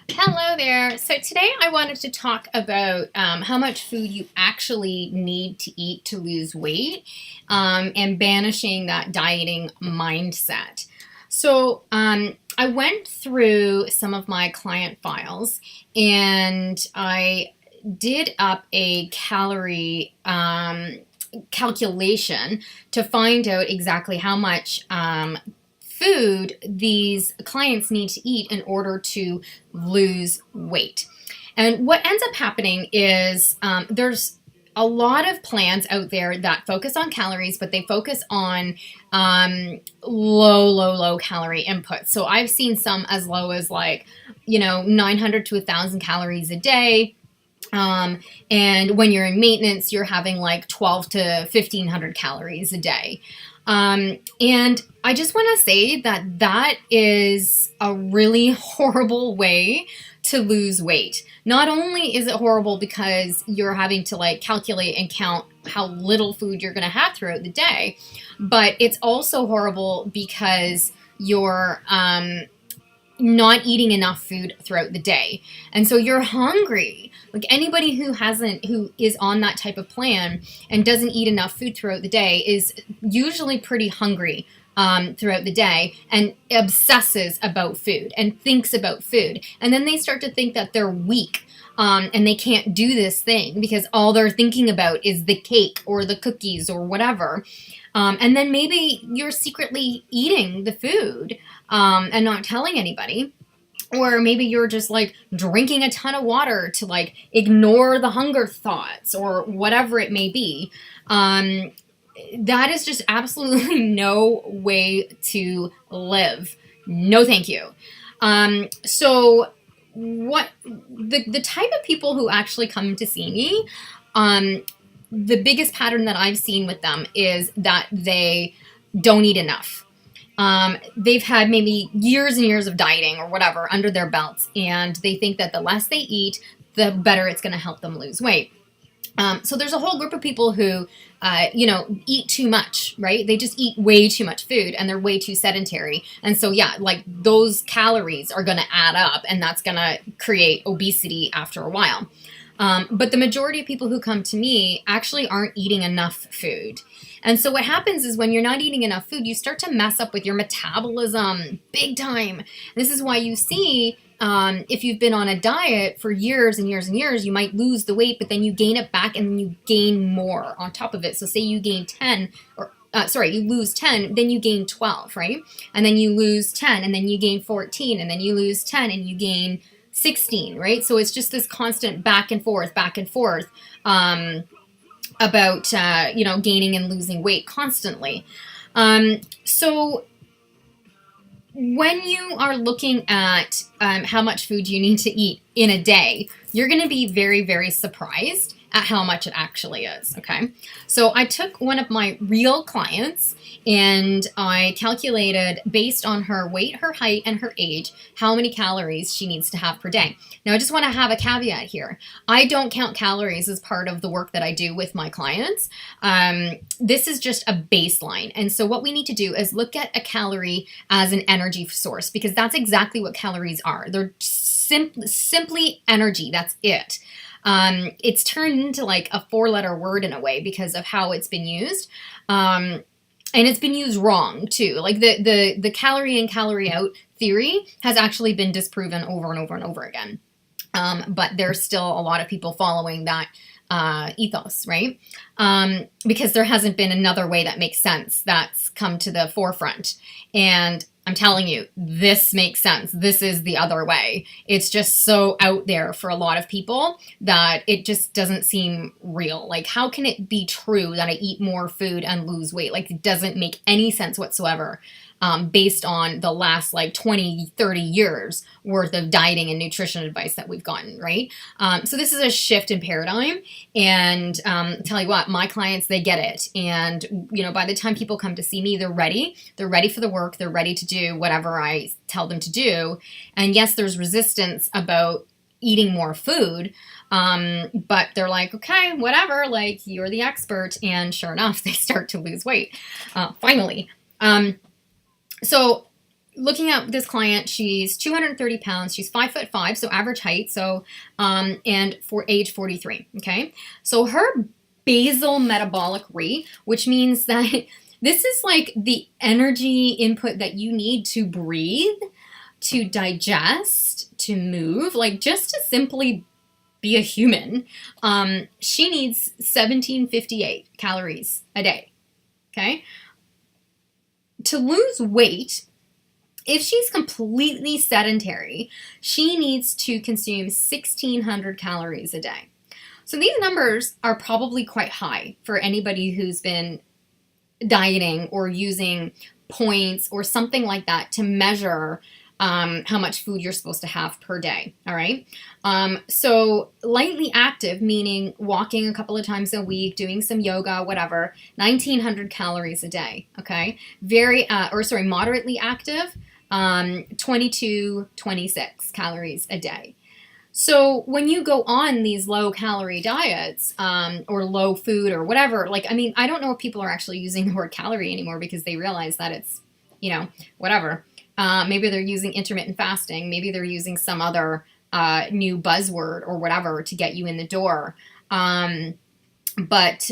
Hello there. So today I wanted to talk about how much food you actually need to eat to lose weight and banishing that dieting mindset. I went through some of my client files and I did up a calorie calculation to find out exactly how much food these clients need to eat in order to lose weight. And what ends up happening is there's a lot of plans out there that focus on calories, but they focus on low calorie inputs. So I've seen some as low as 900 to 1,000 calories a day. And when you're in maintenance, you're having like 12 to 1,500 calories a day. And I just want to say that that is a really horrible way to lose weight. Not only is it horrible because you're having to calculate and count how little food you're going to have throughout the day, but it's also horrible because you're not eating enough food throughout the day. And so you're hungry. Like anybody who is on that type of plan and doesn't eat enough food throughout the day is usually pretty hungry throughout the day and obsesses about food and thinks about food. And then they start to think that they're weak. And they can't do this thing because all they're thinking about is the cake or the cookies or whatever. And then maybe you're secretly eating the food and not telling anybody. Or maybe you're just drinking a ton of water to ignore the hunger thoughts or whatever it may be. That is just absolutely no way to live. No, thank you. So what the type of people who actually come to see me, the biggest pattern that I've seen with them is that they don't eat enough. They've had maybe years and years of dieting or whatever under their belts, and they think that the less they eat, the better it's going to help them lose weight. So there's a whole group of people who, eat too much, right? They just eat way too much food and they're way too sedentary. And so, yeah, those calories are going to add up and that's going to create obesity after a while. But the majority of people who come to me actually aren't eating enough food. And so what happens is when you're not eating enough food, you start to mess up with your metabolism big time. This is why you see if you've been on a diet for years and years and years, you might lose the weight, but then you gain it back and then you gain more on top of it. So say you gain 10 or you lose 10, then you gain 12, right? And then you lose 10 and then you gain 14 and then you lose 10 and you gain 16, right? So it's just this constant back and forth about gaining and losing weight constantly. So when you are looking at how much food you need to eat in a day, you're going to be very, very surprised at how much it actually is, okay? So I took one of my real clients and I calculated based on her weight, her height, and her age, how many calories she needs to have per day. Now, I just want to have a caveat here. I don't count calories as part of the work that I do with my clients. This is just a baseline. And so what we need to do is look at a calorie as an energy source because that's exactly what calories are. They're simply energy. That's it. It's turned into a 4-letter word in a way because of how it's been used. And it's been used wrong too. The calorie in, calorie out theory has actually been disproven over and over and over again. But there's still a lot of people following that ethos, right? Because there hasn't been another way that makes sense that's come to the forefront. And I'm telling you, this makes sense. This is the other way. It's just so out there for a lot of people that it just doesn't seem real. How can it be true that I eat more food and lose weight? It doesn't make any sense whatsoever. Based on the last 20, 30 years worth of dieting and nutrition advice that we've gotten, right? So this is a shift in paradigm. And tell you what, my clients, they get it. And, by the time people come to see me, they're ready. They're ready for the work. They're ready to do whatever I tell them to do. And yes, there's resistance about eating more food. But they're like, okay, whatever, you're the expert. And sure enough, they start to lose weight. Finally. So looking at this client, she's 230 pounds. She's 5'5", so average height. So, and for age 43. Okay. So her basal metabolic rate, which means that this is like the energy input that you need to breathe, to digest, to move, like just to simply be a human. She needs 1758 calories a day. Okay. To lose weight, if she's completely sedentary, she needs to consume 1600 calories a day. So these numbers are probably quite high for anybody who's been dieting or using points or something like that to measure how much food you're supposed to have per day. All right. So lightly active, meaning walking a couple of times a week, doing some yoga, whatever, 1900 calories a day. Okay. Moderately active, 26 calories a day. So when you go on these low calorie diets, or low food or whatever, like, I mean, I don't know if people are actually using the word calorie anymore because they realize that it's, whatever. Maybe they're using intermittent fasting. Maybe they're using some other new buzzword or whatever to get you in the door. But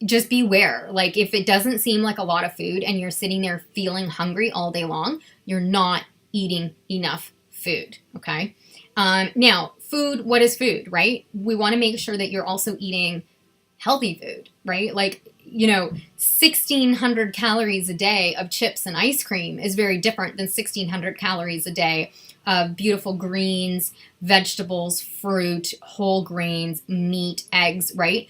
just beware. Like, if it doesn't seem like a lot of food and you're sitting there feeling hungry all day long, you're not eating enough food. Okay. Now, food, what is food, right? We want to make sure that you're also eating healthy food, right? Like, 1600 calories a day of chips and ice cream is very different than 1600 calories a day of beautiful greens, vegetables, fruit, whole grains, meat, eggs, right?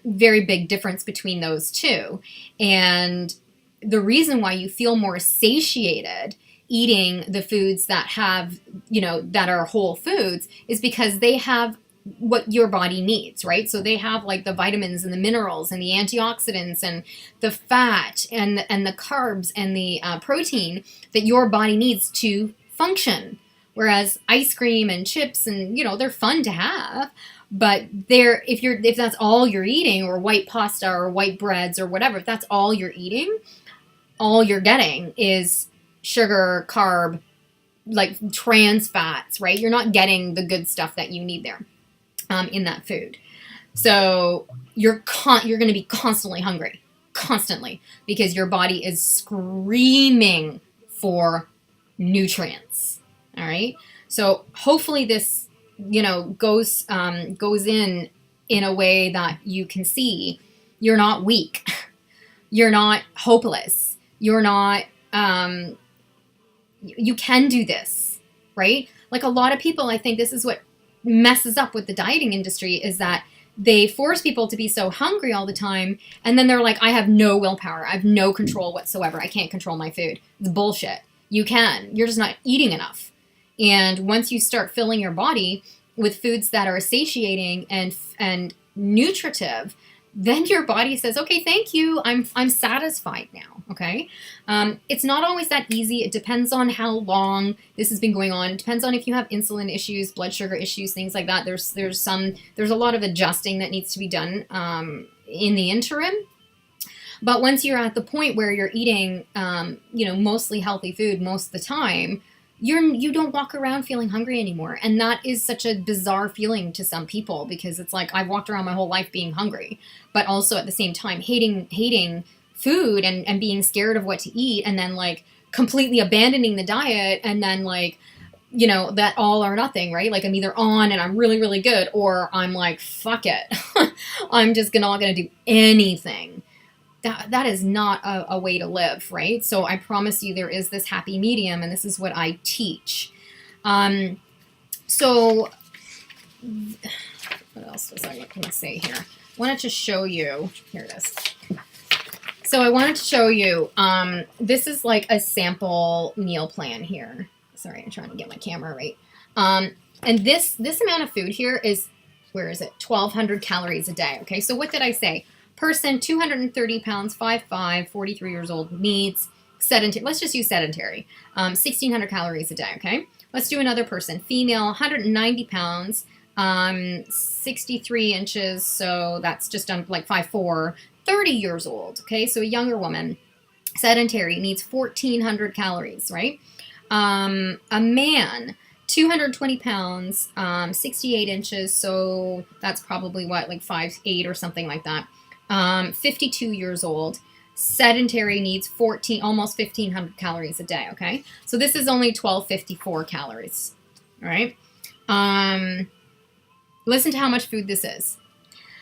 Very big difference between those two. And the reason why you feel more satiated eating the foods that have, that are whole foods is because they have what your body needs, right? So they have like the vitamins and the minerals and the antioxidants and the fat and the carbs and the protein that your body needs to function. Whereas ice cream and chips and, they're fun to have, but if that's all you're eating, or white pasta or white breads or whatever, if that's all you're eating, all you're getting is sugar, carb, like trans fats, right? You're not getting the good stuff that you need there. In that food. So you're going to be constantly hungry, constantly, because your body is screaming for nutrients. All right. So hopefully this, goes in a way that you can see you're not weak. You're not hopeless. You're not, you can do this, right? Like, a lot of people, I think this is what messes up with the dieting industry, is that they force people to be so hungry all the time, and then they're like, I have no willpower, I have no control whatsoever, I can't control my food. It's bullshit. You can. You're just not eating enough. And once you start filling your body with foods that are satiating and nutritive, then your body says, okay, thank you, I'm satisfied now. Okay. It's not always that easy. It depends on how long this has been going on. It depends on if you have insulin issues, blood sugar issues, things like that. There's a lot of adjusting that needs to be done in the interim. But once you're at the point where you're eating, mostly healthy food most of the time, you don't walk around feeling hungry anymore. And that is such a bizarre feeling to some people, because it's like, I've walked around my whole life being hungry, but also at the same time hating food and being scared of what to eat, and then like completely abandoning the diet, and then like, that all or nothing, right? Like, I'm either on and I'm really, really good, or I'm like, fuck it. I'm just not going to do anything. That is not a way to live, right? So I promise you there is this happy medium, and this is what I teach. So what else was I going to say here? I wanted to show you, here it is. So I wanted to show you, this is like a sample meal plan here. Sorry, I'm trying to get my camera right. And this amount of food here is, where is it? 1,200 calories a day. Okay, so what did I say? Person, 230 pounds, 5'5", 43 years old, needs sedentary. Let's just use sedentary. 1,600 calories a day. Okay. Let's do another person. Female, 190 pounds, 63 inches. So that's just like 5'4", 30 years old. Okay. So a younger woman, Sedentary needs 1,400 calories, right? A man, 220 pounds, 68 inches, so that's probably what, like 5'8" or something like that. 52 years old. Sedentary needs almost 1,500 calories a day, okay? So this is only 1,254 calories, all right? Listen to how much food this is.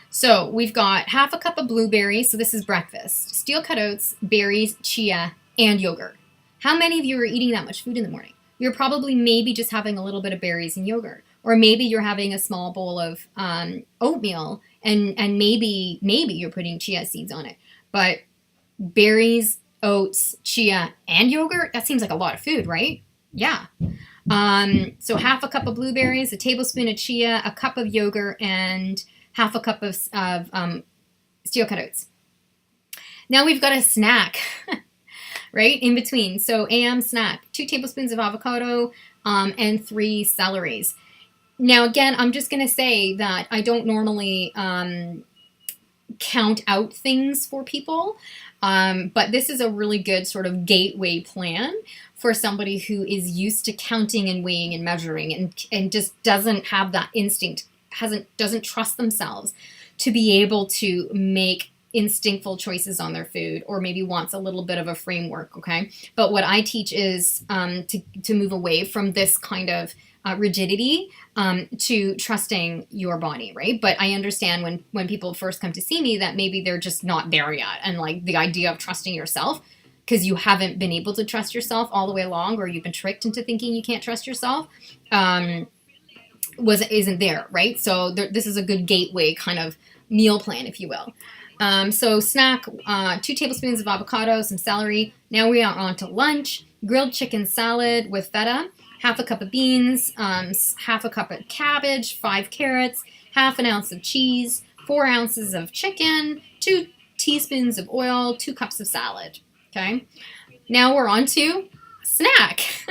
So we've got half a cup of blueberries, so this is breakfast. Steel cut oats, berries, chia, and yogurt. How many of you are eating that much food in the morning? You're probably maybe just having a little bit of berries and yogurt. Or maybe you're having a small bowl of oatmeal and maybe you're putting chia seeds on it. But berries, oats, chia, and yogurt, that seems like a lot of food, right? Yeah. So half a cup of blueberries, a tablespoon of chia, a cup of yogurt, and half a cup of steel cut oats. Now we've got a snack, right, in between. So AM snack, 2 tablespoons of avocado and 3 celeries. Now, again, I'm just going to say that I don't normally count out things for people, but this is a really good sort of gateway plan for somebody who is used to counting and weighing and measuring and just doesn't have that instinct, doesn't trust themselves to be able to make instinctful choices on their food, or maybe wants a little bit of a framework, okay? But what I teach is to move away from this kind of rigidity to trusting your body, right? But I understand when people first come to see me that maybe they're just not there yet, and like the idea of trusting yourself, because you haven't been able to trust yourself all the way along, or you've been tricked into thinking you can't trust yourself, isn't there, right? So this is a good gateway kind of meal plan, if you will. So snack, 2 tablespoons of avocado, some celery. Now we are on to lunch. Grilled chicken salad with feta, half a cup of beans, half a cup of cabbage, 5 carrots, half an ounce of cheese, 4 ounces of chicken, 2 teaspoons of oil, 2 cups of salad. Okay. Now we're on to snack.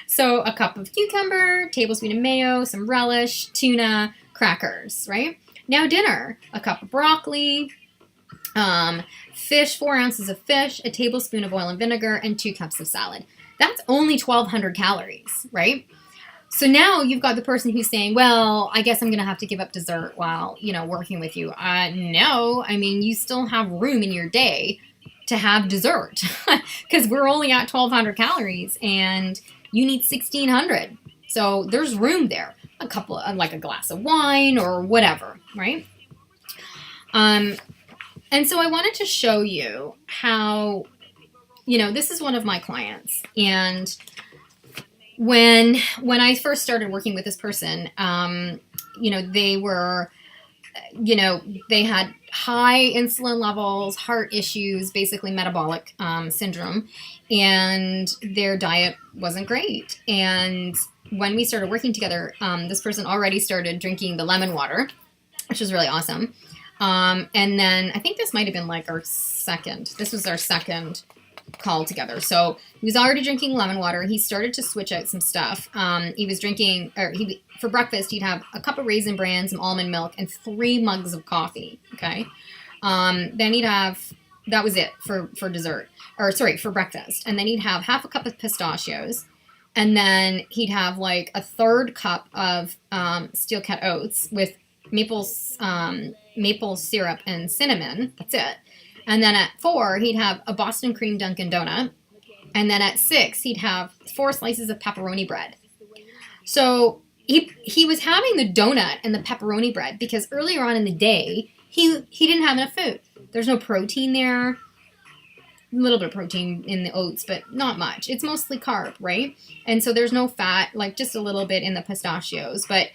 So a cup of cucumber, tablespoon of mayo, some relish, tuna, crackers, right? Now dinner, a cup of broccoli, fish, 4 ounces of fish, a tablespoon of oil and vinegar, and 2 cups of salad. That's only 1,200 calories, right? So now you've got the person who's saying, well, I guess I'm going to have to give up dessert while, working with you. No, I mean, you still have room in your day to have dessert because we're only at 1,200 calories and you need 1,600. So there's room there. A couple of, like a glass of wine or whatever, right? And so I wanted to show you how, this is one of my clients. And when I first started working with this person, they were, they had high insulin levels, heart issues, basically metabolic syndrome, and their diet wasn't great. And when we started working together, this person already started drinking the lemon water, which was really awesome. And then I think this might have been like this was our second call together. So he was already drinking lemon water. He started to switch out some stuff. He was drinking, for breakfast, he'd have a cup of Raisin Bran, some almond milk, and 3 mugs of coffee. Okay. Then he'd have, that was it for dessert, for breakfast. And then he'd have half a cup of pistachios. And then he'd have like a 1/3 cup of steel cut oats with maple syrup and cinnamon. That's it. And then at 4, he'd have a Boston cream Dunkin' donut. And then at 6, he'd have 4 slices of pepperoni bread. So he was having the donut and the pepperoni bread because earlier on in the day, he didn't have enough food. There's no protein there. A little bit of protein in the oats, but not much. It's mostly carb, right? And so there's no fat, like just a little bit in the pistachios. But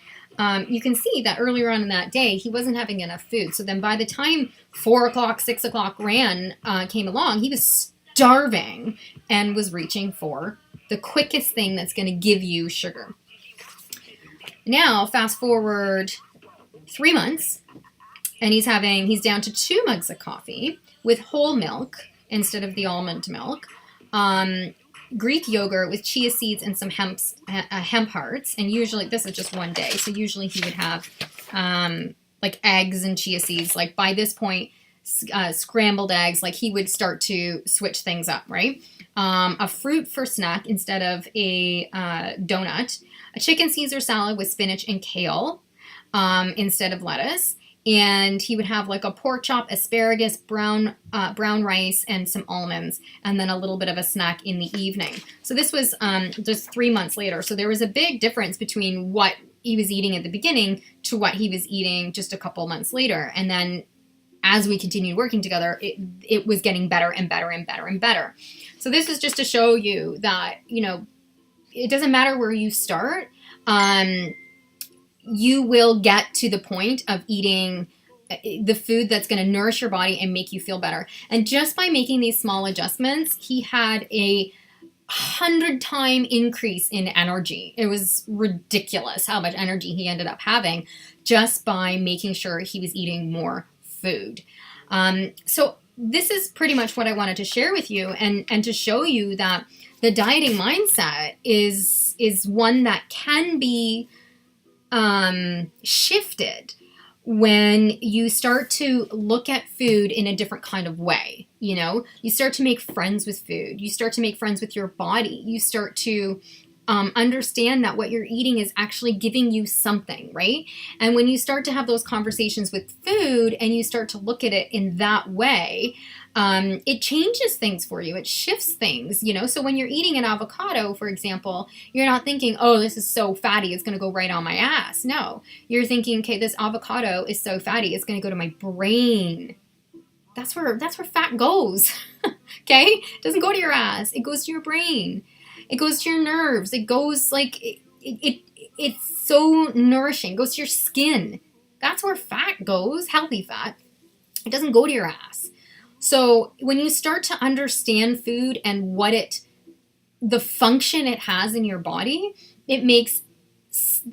you can see that earlier on in that day, he wasn't having enough food. So then by the time 4 o'clock, 6 o'clock came along, he was starving and was reaching for the quickest thing that's going to give you sugar. Now, fast forward 3 months, and he's down to 2 mugs of coffee with whole milk instead of the almond milk, Greek yogurt with chia seeds and some hemp hearts. And usually, this is just one day, so usually he would have like eggs and chia seeds. Like by this point, scrambled eggs. Like he would start to switch things up, right? A fruit for snack instead of a donut. A chicken Caesar salad with spinach and kale instead of lettuce. And he would have like a pork chop, asparagus, brown rice, and some almonds, and then a little bit of a snack in the evening. So this was just 3 months later. So there was a big difference between what he was eating at the beginning to what he was eating just a couple months later. And then as we continued working together, it was getting better and better and better and better. So this is just to show you that, you know, it doesn't matter where you start. You will get to the point of eating the food that's going to nourish your body and make you feel better. And just by making these small adjustments, he had a 100-time increase in energy. It was ridiculous how much energy he ended up having just by making sure he was eating more food. So this is pretty much what I wanted to share with you, and to show you that the dieting mindset is one that can be shifted when you start to look at food in a different kind of way. You know, you start to make friends with food. You start to make friends with your body. You start to understand that what you're eating is actually giving you something, right? And when you start to have those conversations with food and you start to look at it in that way, it changes things for you. It shifts things, you know? So when you're eating an avocado, for example, you're not thinking, oh, this is so fatty, it's going to go right on my ass. No, you're thinking, okay, this avocado is so fatty, it's going to go to my brain. That's where fat goes. Okay? It doesn't go to your ass. It goes to your brain. It goes to your nerves. It goes like, it's so nourishing. It goes to your skin. That's where fat goes, healthy fat. It doesn't go to your ass. So when you start to understand food and the function it has in your body, it makes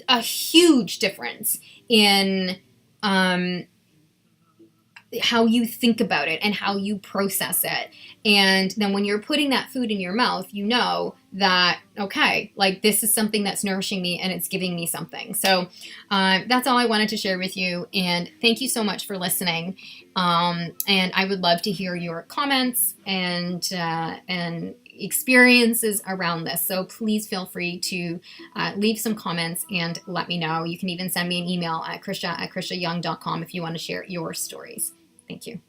a huge difference in how you think about it and how you process it. And then when you're putting that food in your mouth, you know that, okay, like this is something that's nourishing me and it's giving me something. So that's all I wanted to share with you. And thank you so much for listening. And I would love to hear your comments and experiences around this. So please feel free to leave some comments and let me know. You can even send me an email at krisha@krishayoung.com if you want to share your stories. Thank you.